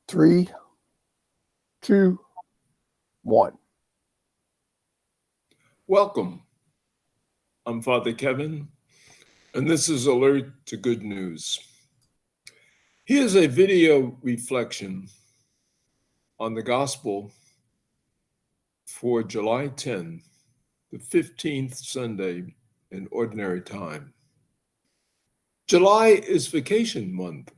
Three, two, one. Welcome. I'm Father Kevin, and this is Alert to Good News. Here's a video reflection on the Gospel for July 10, the 15th Sunday in Ordinary Time. July is vacation month.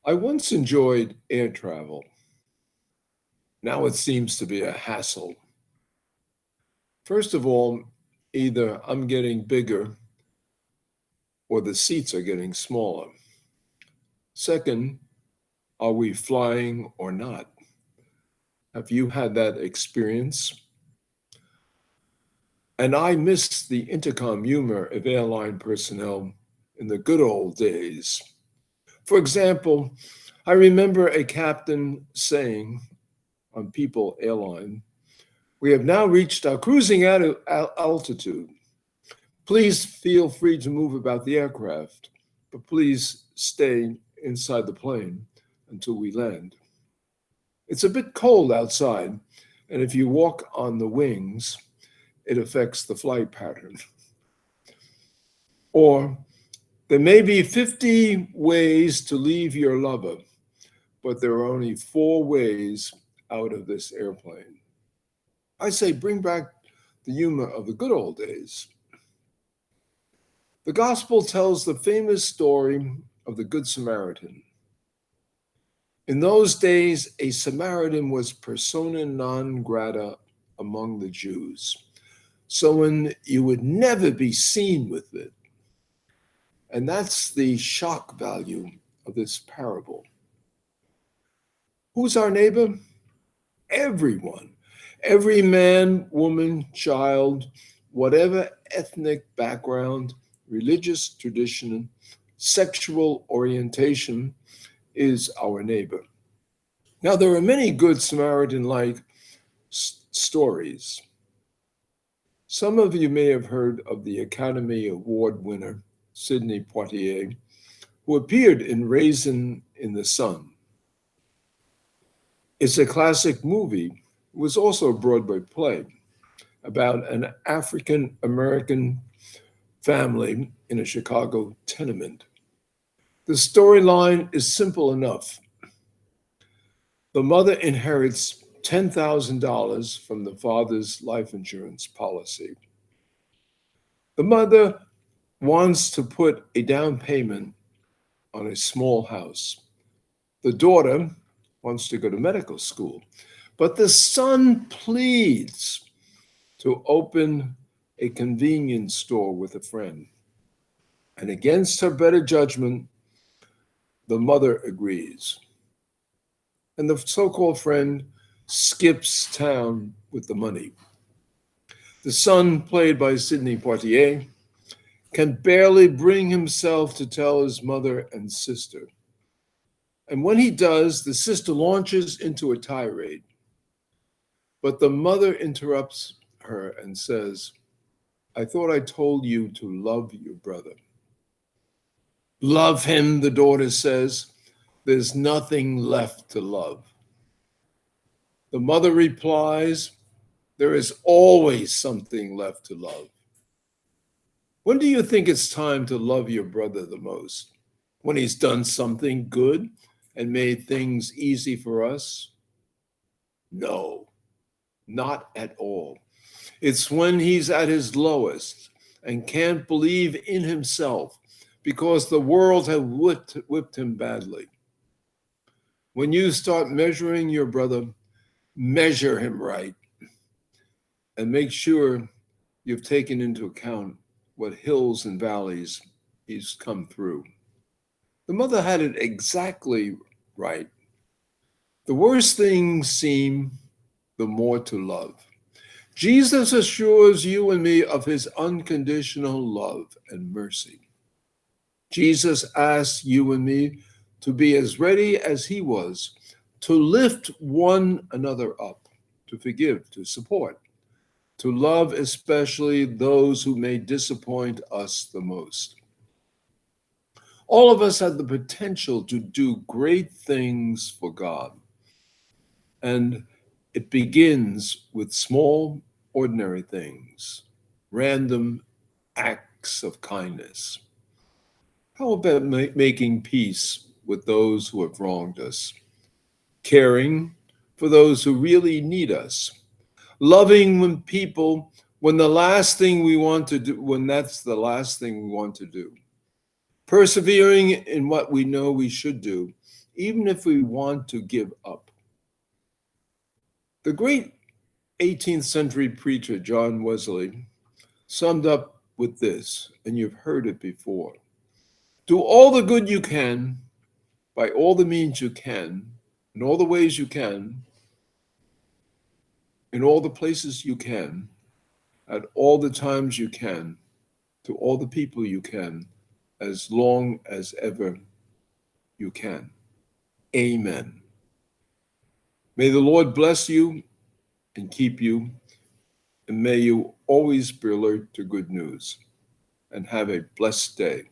I once enjoyed air travel. Now it seems to be a hassle. First of all, either I'm getting bigger or the seats are getting smaller. Second, are we flying or not? Have you had that experience? And I miss the intercom humor of airline personnel in the good old days. For example, I remember a captain saying on People Airline, "We have now reached our cruising altitude. Please feel free to move about the aircraft, but please stay inside the plane until we land. It's a bit cold outside, and if you walk on the wings, it affects the flight pattern." Or, there may be 50 ways to leave your lover, but there are only 4 ways out of this airplane. I say bring back the humor of the good old days. The gospel tells the famous story of the Good Samaritan. In those days, a Samaritan was persona non grata among the Jews, someone you would never be seen with it. And that's the shock value of this parable. Who's our neighbor? Everyone. Every man, woman, child, whatever ethnic background, religious tradition, sexual orientation, is our neighbor. Now, there are many good Samaritan-like stories. Some of you may have heard of the Academy Award winner, Sidney Poitier, who appeared in Raisin in the Sun. It's a classic movie. It was also a Broadway play about an African American family in a Chicago tenement. The storyline is simple enough. The mother inherits $10,000 from the father's life insurance policy. The mother wants to put a down payment on a small house. The daughter wants to go to medical school, but the son pleads to open a convenience store with a friend. And against her better judgment, the mother agrees. And the so-called friend skips town with the money. The son, played by Sidney Poitier, can barely bring himself to tell his mother and sister. And when he does, the sister launches into a tirade. But the mother interrupts her and says, "I thought I told you to love your brother." "Love him," the daughter says. "There's nothing left to love." The mother replies, "There is always something left to love." When do you think it's time to love your brother the most? When he's done something good and made things easy for us? No, not at all. It's when he's at his lowest and can't believe in himself because the world has whipped him badly. When you start measuring your brother, measure him right and make sure you've taken into account what hills and valleys he's come through. The mother had it exactly right. The worse things seem, the more to love. Jesus assures you and me of his unconditional love and mercy. Jesus asks you and me to be as ready as he was, to lift one another up, to forgive, to support, to love especially those who may disappoint us the most. All of us have the potential to do great things for God. And it begins with small, ordinary things, random acts of kindness. How about making peace with those who have wronged us, caring for those who really need us, loving when the last thing we want to do, when that's the last thing we want to do, persevering in what we know we should do, even if we want to give up. The great 18th century preacher John Wesley summed up with this, and you've heard it before: do all the good you can, by all the means you can, in all the ways you can, in all the places you can, at all the times you can, to all the people you can, as long as ever you can. Amen. May the Lord bless you and keep you, and may you always be alert to good news. And have a blessed day.